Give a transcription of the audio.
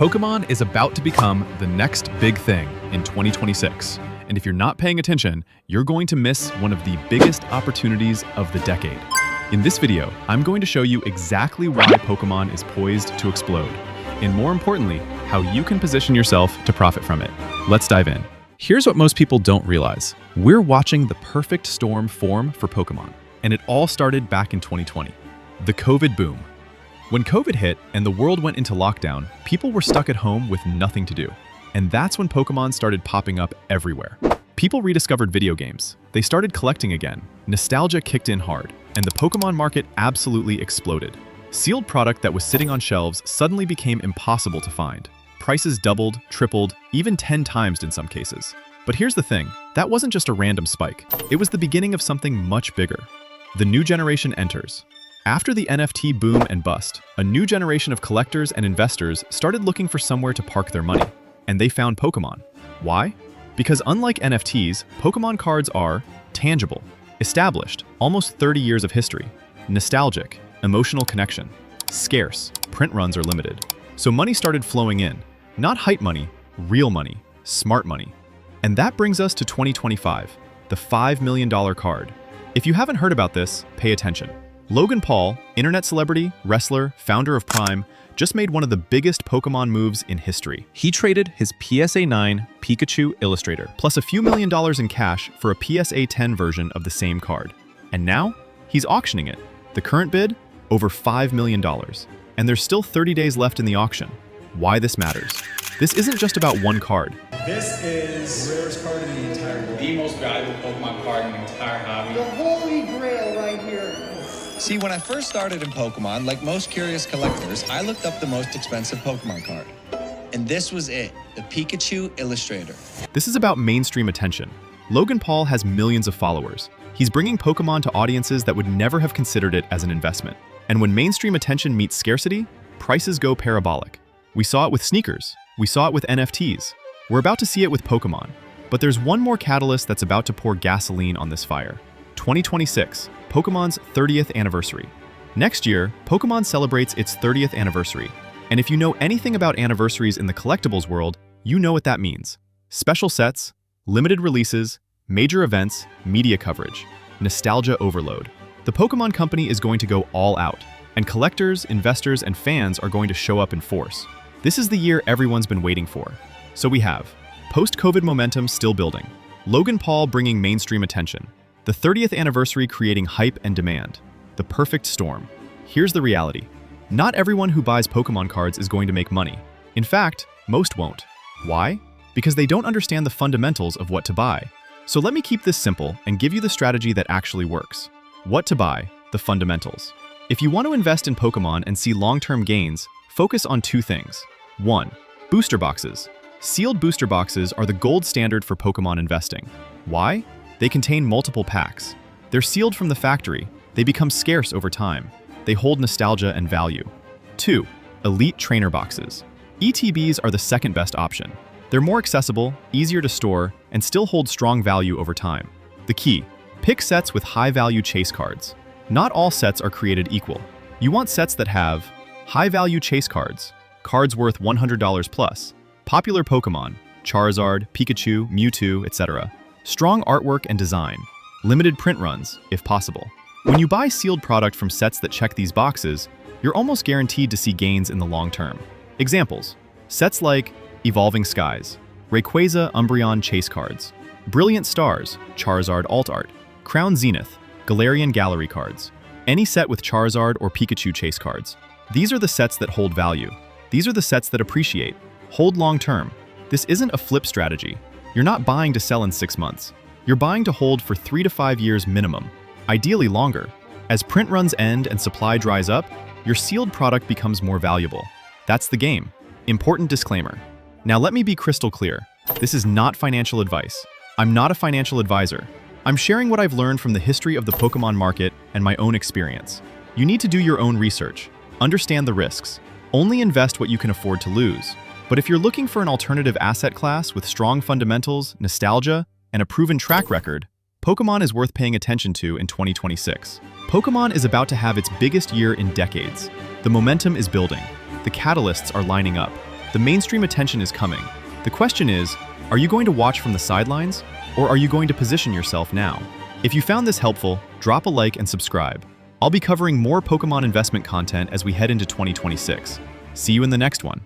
Pokémon is about to become the next big thing in 2026. And if you're not paying attention, you're going to miss one of the biggest opportunities of the decade. In this video, I'm going to show you exactly why Pokémon is poised to explode, and more importantly, how you can position yourself to profit from it. Let's dive in. Here's what most people don't realize. We're watching the perfect storm form for Pokémon, and it all started back in 2020. The COVID boom. When COVID hit and the world went into lockdown, people were stuck at home with nothing to do. And that's when Pokémon started popping up everywhere. People rediscovered video games. They started collecting again. Nostalgia kicked in hard, and the Pokémon market absolutely exploded. Sealed product that was sitting on shelves suddenly became impossible to find. Prices doubled, tripled, even 10 times in some cases. But here's the thing, that wasn't just a random spike. It was the beginning of something much bigger. The new generation enters. After the NFT boom and bust, a new generation of collectors and investors started looking for somewhere to park their money. And they found Pokémon. Why? Because unlike NFTs, Pokémon cards are tangible, established, almost 30 years of history, nostalgic, emotional connection, scarce, print runs are limited. So money started flowing in. Not hype money, real money, smart money. And that brings us to 2025, the $5 million card. If you haven't heard about this, pay attention. Logan Paul, internet celebrity, wrestler, founder of Prime, just made one of the biggest Pokémon moves in history. He traded his PSA 9 Pikachu Illustrator, plus a few $1 million in cash for a PSA 10 version of the same card. And now, he's auctioning it. The current bid? Over $5 million. And there's still 30 days left in the auction. Why this matters? This isn't just about one card. This is the rarest card in the entire world. The most valuable Pokemon card in the entire hobby. The holy grail right here. See, when I first started in Pokemon, like most curious collectors, I looked up the most expensive Pokemon card. And this was it, the Pikachu Illustrator. This is about mainstream attention. Logan Paul has millions of followers. He's bringing Pokemon to audiences that would never have considered it as an investment. And when mainstream attention meets scarcity, prices go parabolic. We saw it with sneakers. We saw it with NFTs. We're about to see it with Pokemon. But there's one more catalyst that's about to pour gasoline on this fire. 2026, Pokemon's 30th anniversary. Next year, Pokemon celebrates its 30th anniversary. And if you know anything about anniversaries in the collectibles world, you know what that means. Special sets, limited releases, major events, media coverage, nostalgia overload. The Pokemon Company is going to go all out, and collectors, investors, and fans are going to show up in force. This is the year everyone's been waiting for. So we have post-COVID momentum still building, Logan Paul bringing mainstream attention, the 30th anniversary creating hype and demand, the perfect storm. Here's the reality. Not everyone who buys Pokemon cards is going to make money. In fact, most won't. Why? Because they don't understand the fundamentals of what to buy. So let me keep this simple and give you the strategy that actually works. What to buy, the fundamentals. If you want to invest in Pokemon and see long-term gains, focus on two things. 1. Booster boxes. Sealed booster boxes are the gold standard for Pokemon investing. Why? They contain multiple packs. They're sealed from the factory. They become scarce over time. They hold nostalgia and value. 2. Elite trainer boxes. ETBs are the second best option. They're more accessible, easier to store, and still hold strong value over time. The key: pick sets with high-value chase cards. Not all sets are created equal. You want sets that have high-value chase cards, cards worth $100 plus, popular Pokemon, Charizard, Pikachu, Mewtwo, etc., strong artwork and design, limited print runs, if possible. When you buy sealed product from sets that check these boxes, you're almost guaranteed to see gains in the long term. Examples: sets like Evolving Skies, Rayquaza Umbreon Chase cards, Brilliant Stars, Charizard Alt Art, Crown Zenith, Galarian Gallery cards, any set with Charizard or Pikachu Chase cards. These are the sets that hold value. These are the sets that appreciate, hold long term. This isn't a flip strategy. You're not buying to sell in 6 months. You're buying to hold for 3 to 5 years minimum, ideally longer. As print runs end and supply dries up, your sealed product becomes more valuable. That's the game. Important disclaimer. Now let me be crystal clear. This is not financial advice. I'm not a financial advisor. I'm sharing what I've learned from the history of the Pokemon market and my own experience. You need to do your own research. Understand the risks. Only invest what you can afford to lose. But if you're looking for an alternative asset class with strong fundamentals, nostalgia, and a proven track record, Pokémon is worth paying attention to in 2026. Pokémon is about to have its biggest year in decades. The momentum is building. The catalysts are lining up. The mainstream attention is coming. The question is, are you going to watch from the sidelines, or are you going to position yourself now? If you found this helpful, drop a like and subscribe. I'll be covering more Pokemon investment content as we head into 2026. See you in the next one.